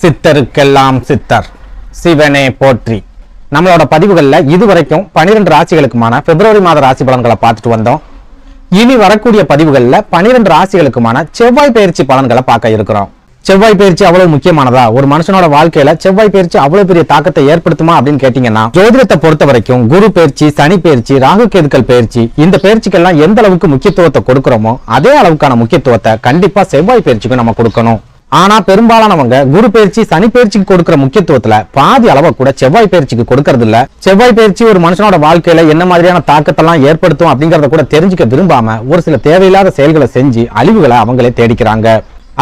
சித்தருக்கெல்லாம் சித்தர் சிவனே போற்றி. நம்மளோட பதிவுகள்ல இதுவரைக்கும் 12 ராசிகளுக்குமான பிப்ரவரி மாத ராசி பலன்களை பார்த்துட்டு வந்தோம். இனி வரக்கூடிய பதிவுகள்ல 12 ராசிகளுக்குமான செவ்வாய் பயிற்சி பலன்களை பார்க்க இருக்கிறோம். செவ்வாய் பயிற்சி அவ்வளவு முக்கியமானதா? ஒரு மனுஷனோட வாழ்க்கையில செவ்வாய் பயிற்சி அவ்வளவு பெரிய தாக்கத்தை ஏற்படுத்துமா அப்படின்னு கேட்டீங்கன்னா, ஜோதிடத்தை பொறுத்த வரைக்கும் குரு பயிற்சி, சனி பயிற்சி, ராகு கேதுக்கள் பயிற்சி, இந்த பயிற்சிக்கெல்லாம் எந்த அளவுக்கு முக்கியத்துவத்தை கொடுக்கிறோமோ அதே அளவுக்கான முக்கியத்துவத்தை கண்டிப்பா செவ்வாய் பயிற்சிக்கு நம்ம கொடுக்கணும். ஆனா பெரும்பாலானவங்க குரு பயிற்சி, சனி பயிற்சிக்கு கொடுக்கிற முக்கியத்துவத்துல பாதி அளவை கூட செவ்வாய் பயிற்சிக்கு கொடுக்கறது இல்ல. செவ்வாய் பயிற்சி ஒரு மனுஷனோட வாழ்க்கையில என்ன மாதிரியான தாக்கத்தெல்லாம் ஏற்படுத்தும் அப்படிங்கறத கூட தெரிஞ்சுக்க விரும்பாம ஒரு சில தேவையில்லாத செயல்களை செஞ்சு அழிவுகளை அவங்களே தேடிக்கிறாங்க.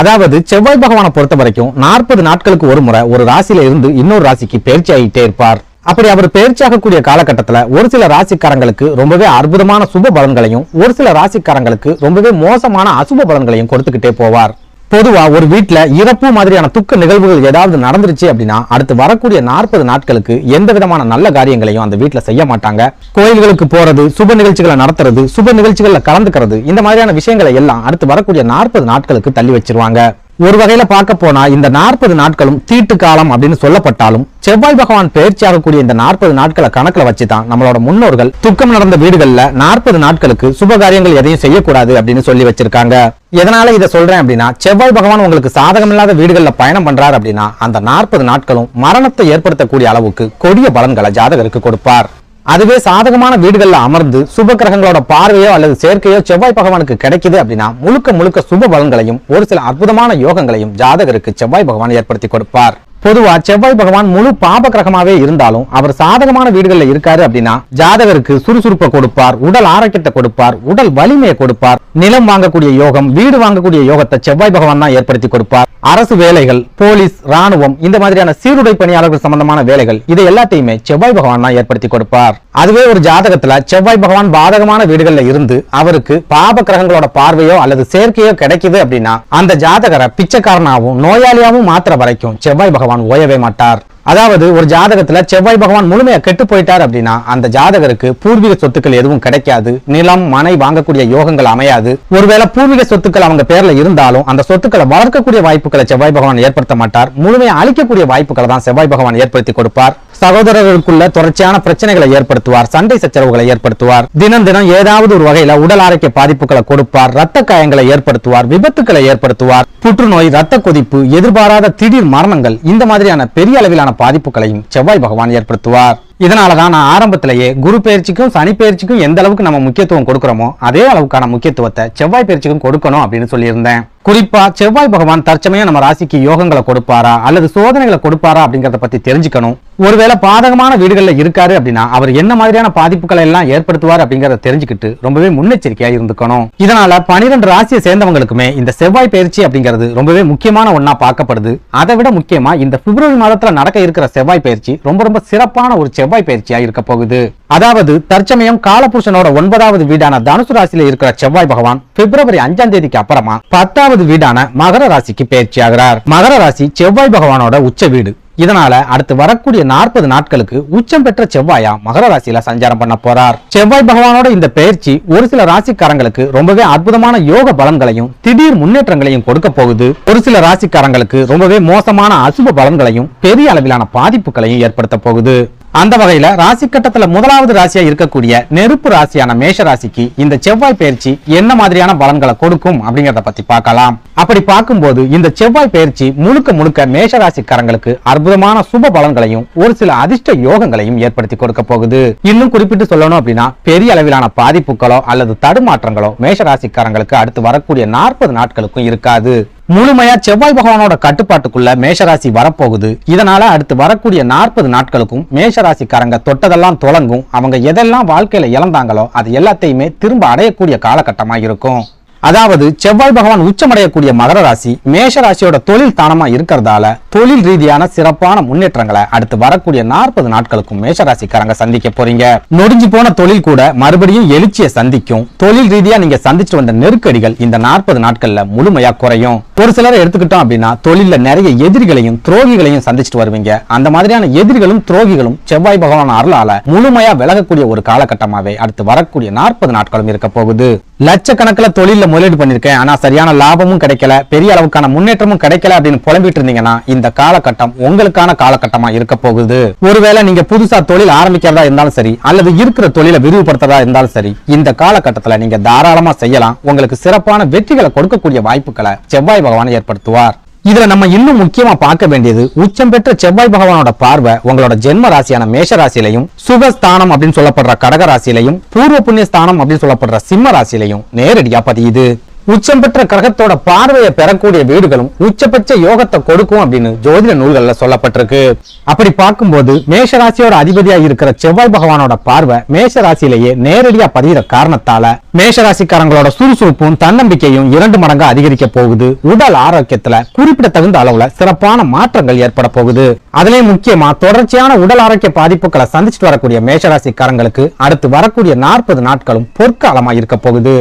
அதாவது செவ்வாய் பகவானை பொறுத்த வரைக்கும் 40 நாட்களுக்கு ஒரு முறை ஒரு ராசியில இருந்து இன்னொரு ராசிக்கு பயிற்சி ஆகிட்டே இருப்பார். அப்படி அவர் பயிற்சி ஆகக்கூடிய காலகட்டத்துல ஒரு சில ராசிக்காரங்களுக்கு ரொம்பவே அற்புதமான சுப பலன்களையும், ஒரு சில ராசிக்காரங்களுக்கு ரொம்பவே மோசமான அசுப பலன்களையும் கொடுத்துக்கிட்டே போவார். பொதுவா ஒரு வீட்டுல இறப்பு மாதிரியான துக்க நிகழ்வுகள் ஏதாவது நடந்துருச்சு அப்படின்னா அடுத்து வரக்கூடிய 40 நாட்களுக்கு எந்த விதமான நல்ல காரியங்களையும் அந்த வீட்டுல செய்ய மாட்டாங்க. கோயில்களுக்கு போறது, சுப நிகழ்ச்சிகளை நடத்துறது, சுப நிகழ்ச்சிகள்ல கலந்துக்கிறது, இந்த மாதிரியான விஷயங்களை எல்லாம் அடுத்து வரக்கூடிய 40 நாட்களுக்கு தள்ளி வச்சிருவாங்க. ஒரு வகையில பார்க்க போனா இந்த 40 நாட்களும் தீட்டு காலம் அப்படின்னு சொல்லப்பட்டாலும் செவ்வாய் பகவான் பயிற்சி ஆகக்கூடிய இந்த 40 நாட்களை கணக்குல வச்சுதான் நம்மளோட முன்னோர்கள் துக்கம் நடந்த வீடுகள்ல 40 நாட்களுக்கு சுப காரியங்கள் எதையும் செய்யக்கூடாது அப்படின்னு சொல்லி வச்சிருக்காங்க. எதனால இதை சொல்றேன் அப்படின்னா, செவ்வாய் பகவான் உங்களுக்கு சாதகம் இல்லாத வீடுகள்ல பயணம் பண்றாரு அப்படின்னா அந்த 40 நாட்களும் மரணத்தை ஏற்படுத்தக்கூடிய அளவுக்கு கொடிய பலன்களை ஜாதகருக்கு கொடுப்பார். அதுவே சாதகமான வீடுகள்ல அமர்ந்து சுப கிரகங்களோட பார்வையோ அல்லது சேர்க்கையோ செவ்வாய் பகவானுக்கு கிடைக்குது அப்படின்னா முழுக்க முழுக்க சுப பலன்களையும் ஒரு சில அற்புதமான யோகங்களையும் ஜாதகருக்கு செவ்வாய் பகவான் ஏற்படுத்தி கொடுப்பார். பொதுவா செவ்வாய் பகவான் முழு பாப கிரகமாவே இருந்தாலும் அவர் சாதகமான வீடுகள்ல இருக்காரு அப்படின்னா ஜாதகருக்கு சுறுசுறுப்பை கொடுப்பார், உடல் ஆரோக்கியத்தை கொடுப்பார், உடல் வலிமையை கொடுப்பார். நிலம் வாங்கக்கூடிய யோகம், வீடு வாங்கக்கூடிய யோகத்தை செவ்வாய் பகவான் தான் ஏற்படுத்தி கொடுப்பார். அரசு வேலைகள், போலீஸ், ராணுவம், இந்த மாதிரியான சீருடை பணியாளர்கள் சம்பந்தமான வேலைகள் இதை எல்லாத்தையுமே செவ்வாய் பகவான் தான் ஏற்படுத்தி கொடுப்பார். அதுவே ஒரு ஜாதகத்துல செவ்வாய் பகவான் பாதகமான வீடுகள்ல இருந்து அவருக்கு பாப கிரகங்களோட பார்வையோ அல்லது சேர்க்கையோ கிடைக்குது அப்படின்னா அந்த ஜாதகரை பிச்சைக்காரனாவும் நோயாளியாவும் மாத்திர வரைக்கும் செவ்வாய் பகவான் ஓயவே மாட்டார். அதாவது ஒரு ஜாதகத்துல செவ்வாய் பகவான் முழுமையா கெட்டு போயிட்டார் அப்படின்னா அந்த ஜாதகருக்கு பூர்வீக சொத்துக்கள் எதுவும் கிடைக்காது, நிலம் மனை வாங்கக்கூடிய யோகங்கள் அமையாது. ஒருவேளை பூர்வீக சொத்துக்கள் அவங்க பேர்ல இருந்தாலும் அந்த சொத்துக்களை வளர்க்கக்கூடிய வாய்ப்புகளை செவ்வாய் பகவான் ஏற்படுத்த மாட்டார். முழுமையா அழிக்கக்கூடிய வாய்ப்புகளை தான் செவ்வாய் பகவான் ஏற்படுத்தி கொடுப்பார். சகோதரர்களுக்குள்ள தொடர்ச்சியான பிரச்சனைகளை ஏற்படுத்துவார், சண்டை சச்சரவுகளை ஏற்படுத்துவார். தினம் தினம் ஏதாவது ஒரு வகையில உடல் ஆரோக்கிய பாதிப்புகளை கொடுப்பார், ரத்த காயங்களை ஏற்படுத்துவார், விபத்துக்களை ஏற்படுத்துவார். புற்றுநோய், ரத்த கொதிப்பு, எதிர்பாராத திடீர் மரணங்கள், இந்த மாதிரியான பெரிய அளவிலான பாதிப்புகளையும் செவ்வாய் பகவான் ஏற்படுத்துவார். இதனாலதான் நான் ஆரம்பத்திலேயே குரு பயிற்சிக்கும் சனி பயிற்சிக்கும் எந்த அளவுக்கு நம்ம முக்கியத்துவம் கொடுக்கிறோமோ அதே அளவுக்கான முக்கியத்துவத்தை செவ்வாய் பயிற்சிக்கும் கொடுக்கணும் அப்படின்னு சொல்லியிருந்தேன். குறிப்பா செவ்வாய் பகவான் தற்சமயம் நம்ம ராசிக்கு யோகங்களை கொடுப்பாரா அல்லது சோதனைகளை கொடுப்பாரா அப்படிங்கறத பத்தி தெரிஞ்சுக்கணும். ஒருவேளை பாதகமான வீடுகள்ல இருக்காரு அப்படின்னா அவர் என்ன மாதிரியான பாதிப்புகளை எல்லாம் ஏற்படுத்துவார் அப்படிங்கறத தெரிஞ்சுக்கிட்டு ரொம்பவே முன்னெச்சரிக்கையா இருந்துக்கணும். இதனால 12 ராசியை சேர்ந்தவங்களுக்குமே இந்த செவ்வாய் பயிற்சி அப்படிங்கிறது ரொம்பவே முக்கியமான ஒண்ணா பார்க்கப்படுது. அதை விட முக்கியமா இந்த பிப்ரவரி மாதத்துல நடக்க இருக்கிற செவ்வாய் பயிற்சி ரொம்ப சிறப்பான ஒரு செவ்வாய் பயிற்சியா இருக்க போகுது. அதாவது தற்சமயம் காலபுருஷனோட 9வது வீடான தனுசு ராசியில இருக்கிற செவ்வாய் பகவான் பிப்ரவரி 5ஆம் தேதிக்கு அப்புறமா 10வது வீடான மகர ராசிக்கு பயிற்சி ஆகிறார். மகர ராசி செவ்வாய் பகவானோட உச்ச வீடு. இதனால அடுத்து வரக்கூடிய 40 நாட்களுக்கு உச்சம் பெற்ற செவ்வாயா மகர ராசியில சஞ்சாரம் பண்ண போறார். செவ்வாய் பகவானோட இந்த பயிற்சி ஒரு சில ராசிக்காரங்களுக்கு ரொம்பவே அற்புதமான யோக பலன்களையும் திடீர் முன்னேற்றங்களையும் கொடுக்க போகுது. ஒரு சில ராசிக்காரங்களுக்கு ரொம்பவே மோசமான அசுப பலன்களையும் பெரிய அளவிலான பாதிப்புகளையும் ஏற்படுத்த போகுது. அந்த வகையில ராசி கட்டத்துல 1வது ராசியா இருக்கக்கூடிய நெருப்பு ராசியான மேஷ ராசிக்கு இந்த செவ்வாய் பயிற்சி என்ன மாதிரியான பலன்களை கொடுக்கும் அப்படிங்கறத பத்தி பார்க்கலாம். அப்படி பார்க்கும்போது இந்த செவ்வாய் பயிற்சி முழுக்க மேஷ ராசிக்காரங்களுக்கு அற்புதமான சுப பலன்களையும் ஒரு சில அதிர்ஷ்ட யோகங்களையும் ஏற்படுத்தி கொடுக்க போகுது. இன்னும் குறிப்பிட்டு சொல்லணும் அப்படின்னா பெரிய அளவிலான பாதிப்புகளோ அல்லது தடுமாற்றங்களோ மேஷ ராசிக்காரங்களுக்கு அடுத்து வரக்கூடிய 40 நாட்களுக்கும் இருக்காது. முழுமையா செவ்வாய் பகவானோட கட்டுப்பாட்டுக்குள்ள மேஷராசி வரப்போகுது. இதனால அடுத்து வரக்கூடிய 40 நாட்களுக்கும் மேஷராசிக்காரங்க தொட்டதெல்லாம் தொடங்கும். அவங்க எதெல்லாம் வாழ்க்கையில இழந்தாங்களோ அது எல்லாத்தையுமே திரும்ப அடையக்கூடிய காலகட்டமா இருக்கும். அதாவது செவ்வாய் பகவான் உச்சமடையக்கூடிய மகர ராசி மேஷ ராசியோட தொழில் தானமா இருக்கிறதால தொழில் ரீதியான சிறப்பான முன்னேற்றங்களை அடுத்து வரக்கூடிய 40 நாட்களுக்கும் மேஷராசிக்காரங்க சந்திக்க போறீங்க. நொடிஞ்சு போன தொழில் கூட மறுபடியும் எழுச்சியை சந்திக்கும். தொழில் ரீதியா நீங்க சந்திச்சு வந்த நெருக்கடிகள் இந்த 40 நாட்கள்ல முழுமையா குறையும். ஒரு சிலரை எடுத்துக்கிட்டோம் அப்படின்னா தொழில நிறைய எதிரிகளையும் துரோகிகளையும் சந்திச்சுட்டு வருவீங்க. அந்த மாதிரியான எதிரிகளும் துரோகிகளும் செவ்வாய் பகவான் அருளால முழுமையா விலகக்கூடிய ஒரு காலகட்டமாவே அடுத்து வரக்கூடிய 40 நாட்களும் இருக்க போகுது. லட்சக்கணக்கில் தொழில முதலீடு பண்ணிருக்கேன், ஆனா சரியான லாபமும் கிடைக்கல, பெரிய அளவுக்கான முன்னேற்றமும் கிடைக்கல அப்படின்னு புலம்பிட்டு இருந்தீங்கன்னா இந்த காலகட்டம் உங்களுக்கான காலகட்டமா இருக்க போகுது. ஒருவேளை நீங்க புதுசா தொழில் ஆரம்பிக்கிறதா இருந்தாலும் சரி, அல்லது இருக்கிற தொழிலை விரிவுபடுத்துறதா இருந்தாலும் சரி, இந்த காலகட்டத்துல நீங்க தாராளமா செய்யலாம். உங்களுக்கு சிறப்பான வெற்றிகளை கொடுக்கக்கூடிய வாய்ப்புகளை செவ்வாய் பகவான் ஏற்படுத்துவார். இதுல நம்ம இன்னும் முக்கியமா பார்க்க வேண்டியது, உச்சம் பெற்ற செவ்வாய் பகவானோட பார்வை உங்களோட ஜென்ம ராசியான மேஷ ராசியிலையும், சுகஸ்தானம் அப்படின்னு சொல்லப்படுற கடக ராசியிலையும், பூர்வ புண்ணிய ஸ்தானம் அப்படின்னு சொல்லப்படுற சிம்ம ராசியிலையும் நேரடியா பதியுது. உச்சம் பெற்ற கிரகத்தோட பார்வையை பெறக்கூடிய வீடுகளும் உச்சபட்ச யோகத்தை கொடுக்கும் அப்படின்னு ஜோதிட நூல்கள்ல சொல்லப்பட்டிருக்கு. அப்படி பார்க்கும்போது மேஷ ராசியோட அதிபதியா இருக்கிற செவ்வாய் பகவானோட பார்வை மேஷ ராசியிலேயே நேரடியா பதிகிற காரணத்தால மேஷ ராசிக்காரங்களோட சுறுசுறுப்பும் தன்னம்பிக்கையும் 2 மடங்கா அதிகரிக்க போகுது. உடல் ஆரோக்கியத்துல குறிப்பிடத்தகுந்த அளவுல சிறப்பான மாற்றங்கள் ஏற்பட போகுது. அதுலயும் முக்கியமா தொடர்ச்சியான உடல் ஆரோக்கிய பாதிப்புகளை சந்திச்சுட்டு வரக்கூடிய மேஷ ராசிக்காரங்களுக்கு அடுத்து வரக்கூடிய 40 நாட்களும் பொற்காலமா இருக்க போகுது.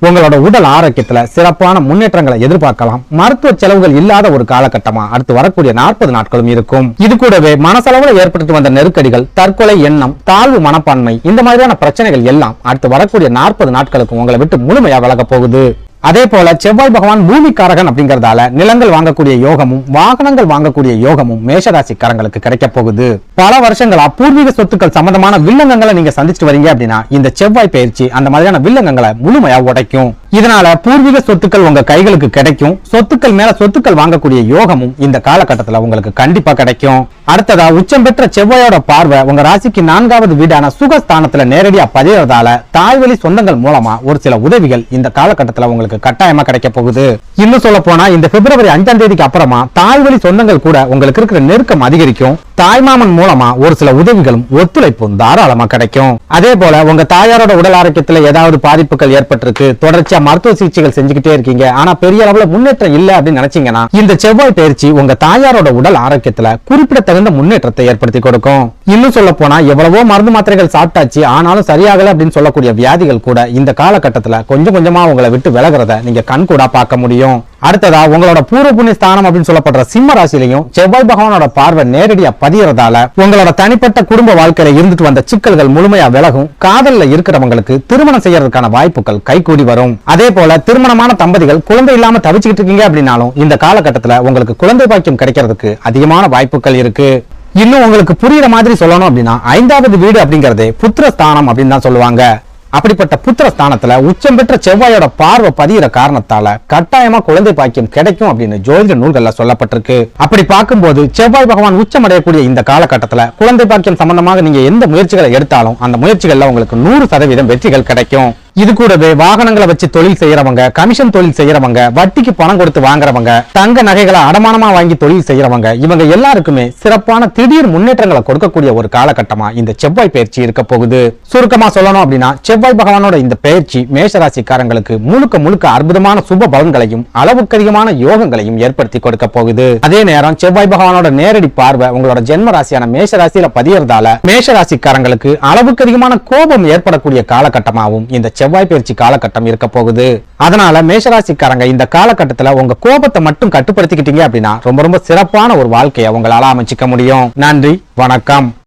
உங்களோட உடல் ஆரோக்கியத்துல சிறப்பான முன்னேற்றங்களை எதிர்பார்க்கலாம். மருத்துவ செலவுகள் இல்லாத ஒரு காலகட்டமா அடுத்து வரக்கூடிய 40 நாட்களும் இருக்கும். இது கூடவே மனசளவுல ஏற்பட்டு வந்த நெருக்கடிகள், தற்கொலை எண்ணம், தாழ்வு மனப்பான்மை, இந்த மாதிரியான பிரச்சனைகள் எல்லாம் அடுத்து வரக்கூடிய 40 நாட்களுக்கு உங்களை விட்டு முழுமையா விலக போகுது. அதே போல செவ்வாய் பகவான் பூமிக்காரகன் அப்படிங்கறதால நிலங்கள் வாங்கக்கூடிய யோகமும் வாகனங்கள் வாங்கக்கூடிய யோகமும் மேஷராசிக்காரங்களுக்கு கிடைக்க போகுது. பல வருஷங்களா பூர்வீக சொத்துக்கள் சம்பந்தமான வில்லங்கங்களை நீங்க சந்திச்சுட்டு வரீங்க அப்படின்னா இந்த செவ்வாய் பயிற்சி அந்த மாதிரியான வில்லங்கங்களை முழுமையா உடைக்கும். இதனால பூர்வீக சொத்துக்கள் உங்க கைகளுக்கு கிடைக்கும். சொத்துக்கள் மேல சொத்துக்கள் வாங்கக்கூடிய யோகமும் இந்த காலகட்டத்துல உங்களுக்கு கண்டிப்பா கிடைக்கும். அடுத்ததா உச்சம் பெற்ற செவ்வாயோட பார்வை உங்க ராசிக்கு 4வது வீடான சுகஸ்தானத்துல நேரடியா பதியறதால தாய்வழி சொந்தங்கள் மூலமா ஒரு சில உதவிகள் இந்த காலகட்டத்துல உங்களுக்கு கட்டாயமா கிடைக்க போகுது. இன்னும் சொல்ல போனா இந்த பிப்ரவரி 5ஆம் தேதிக்கு அப்புறமா தாய்வழி சொந்தங்கள் கூட உங்களுக்கு இருக்கிற நெருக்கம் அதிகரிக்கும். தாய்மாமன் மூலமா ஒரு சில உதவிகளும் ஒத்துழைப்பும் தாராளமா கிடைக்கும். அதே போல உங்க தாயாரோட உடல் ஆரோக்கியத்துல ஏதாவது பாதிப்புகள் ஏற்பட்டிருக்கு, தொடர்ச்சியா மருத்துவ சிகிச்சைகள் செஞ்சுக்கிட்டே இருக்கீங்க, ஆனா பெரிய அளவுல முன்னேற்றம் இல்ல அப்படின்னு நினைச்சீங்கன்னா இந்த செவ்வாய் பயிற்சி உங்க தாயாரோட உடல் ஆரோக்கியத்துல குறிப்பிடத்தகுந்த முன்னேற்றத்தை ஏற்படுத்தி கொடுக்கும். இன்னும் சொல்ல போனா எவ்வளவோ மருந்து மாத்திரைகள் சாப்பிட்டாச்சு ஆனாலும் சரியாகல அப்படின்னு சொல்லக்கூடிய வியாதிகள் கூட இந்த காலகட்டத்துல கொஞ்சம் கொஞ்சமா உங்களை விட்டு விலகிறத நீங்க கண்கூடா பார்க்க முடியும். அடுத்ததா உங்களோட பூர்வ புண்ணிய ஸ்தானம் அப்படின்னு சொல்லப்படுற சிம்ம ராசியிலையும் செவ்வாய் பகவானோட பார்வை நேரடியா பதியறதால உங்களோட தனிப்பட்ட குடும்ப வாழ்க்கையில இருந்துட்டு வந்த சிக்கல்கள் முழுமையா விலகும். காதல்ல இருக்கிறவங்களுக்கு திருமணம் செய்யறதுக்கான வாய்ப்புகள் கைகூடி வரும். அதே போல திருமணமான தம்பதிகள் குழந்தை இல்லாம தவிச்சுக்கிட்டு இருக்கீங்க அப்படின்னாலும் இந்த காலகட்டத்துல உங்களுக்கு குழந்தை பாக்கியம் கிடைக்கிறதுக்கு அதிகமான வாய்ப்புகள் இருக்கு. இன்னும் உங்களுக்கு புரியுற மாதிரி சொல்லணும் அப்படின்னா 5வது வீடு அப்படிங்கறதே புத்திரஸ்தானம் அப்படின்னு தான் சொல்லுவாங்க. அப்படிப்பட்ட புத்திர ஸ்தானத்துல உச்சம் பெற்ற செவ்வாயோட பார்வை பதிகிற காரணத்தால கட்டாயமா குழந்தை பாக்கியம் கிடைக்கும் அப்படின்னு ஜோதிட நூல்கள்ல சொல்லப்பட்டிருக்கு. அப்படி பார்க்கும்போது செவ்வாய் பகவான் உச்சம் அடையக்கூடிய இந்த காலகட்டத்துல குழந்தை பாக்கியம் சம்பந்தமாக நீங்க எந்த முயற்சிகளை எடுத்தாலும் அந்த முயற்சிகள்ல உங்களுக்கு 100% வெற்றிகள் கிடைக்கும். இது கூடவே வாகனங்களை வச்சு தொழில் செய்யறவங்க, கமிஷன் தொழில் செய்யறவங்க, வட்டிக்கு பணம் கொடுத்து வாங்குறவங்க, தங்க நகைகளை அடமானமா வாங்கி தொழில் செய்யறவங்க, இவங்க எல்லாருக்குமே சிறப்பான திடீர் முன்னேற்றங்களை கொடுக்கக்கூடிய ஒரு காலகட்டமா இந்த செவ்வாய் பயிற்சி இருக்க போகுது. சுருக்கமா சொல்லணும் அப்படின்னா செவ்வாய் பகவானோட இந்த பயிற்சி மேஷராசிக்காரங்களுக்கு முழுக்க முழுக்க அற்புதமான சுப பலன்களையும் அளவுக்கு அதிகமான யோகங்களையும் ஏற்படுத்தி கொடுக்க போகுது. அதே நேரம் செவ்வாய் பகவானோட நேரடி பார்வை உங்களோட ஜென்ம ராசியான மேஷராசியில பதியறதால மேஷராசிக்காரங்களுக்கு அளவுக்கு அதிகமான கோபம் ஏற்படக்கூடிய காலகட்டமாகவும் இந்த செவ்வாய் பயிற்சி காலகட்டம் இருக்க போகுது. அதனால மேஷராசிக்காரங்க இந்த காலகட்டத்துல உங்க கோபத்தை மட்டும் கட்டுப்படுத்திக்கிட்டீங்க அப்படின்னா ரொம்ப ரொம்ப சிறப்பான ஒரு வாழ்க்கையை உங்களால அமைச்சிக்க முடியும். நன்றி, வணக்கம்.